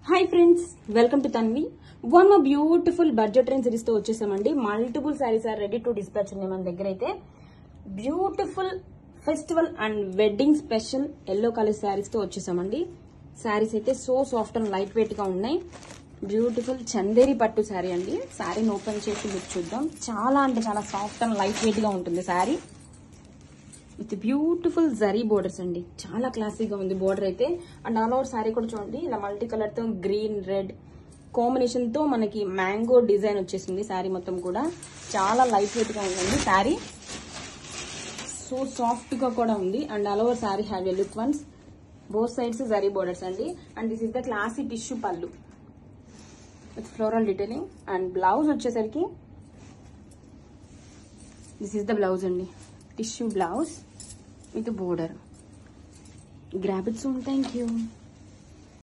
Hi friends, welcome to Tanvi. One more beautiful budget range series తో వచ్చేసామండి. Multiple sarees are ready to dispatch ఉన్నాయి మన దగ్గర. అయితే beautiful festival and wedding special yellow colour sarees తో వచ్చేసామండి. శారీస్ అయితే so soft and light weight గా ఉన్నాయి. బ్యూటిఫుల్ చందేరి పట్టు శారీ అండి. శారీని ఓపెన్ చేసి లుక్ చూద్దాం. చాలా అంటే చాలా సాఫ్ట్ అండ్ లైట్ వెయిట్ గా ఉంటుంది sari with beautiful zari borders అండి. చాలా క్లాసీగా ఉంది బోర్డర్ అయితే. అండ్ ఆల్ ఓవర్ శారీ కూడా చూడండి, ఇలా మల్టీ కలర్ తో గ్రీన్ రెడ్ కాంబినేషన్ తో మనకి మ్యాంగో డిజైన్ వచ్చేసింది. శారీ మొత్తం కూడా చాలా లైట్ వెయిట్ గా ఉందండి. శారీ సో సాఫ్ట్ గా కూడా ఉంది. And all over sari have a look once. Both sides zari borders అండి. And this is the classy tissue pallu with floral detailing. And blouse వచ్చేసరికి దిస్ ఇస్ ద బ్లౌజ్ అండి. Tissue blouse with the border. Grab it soon. Thank you.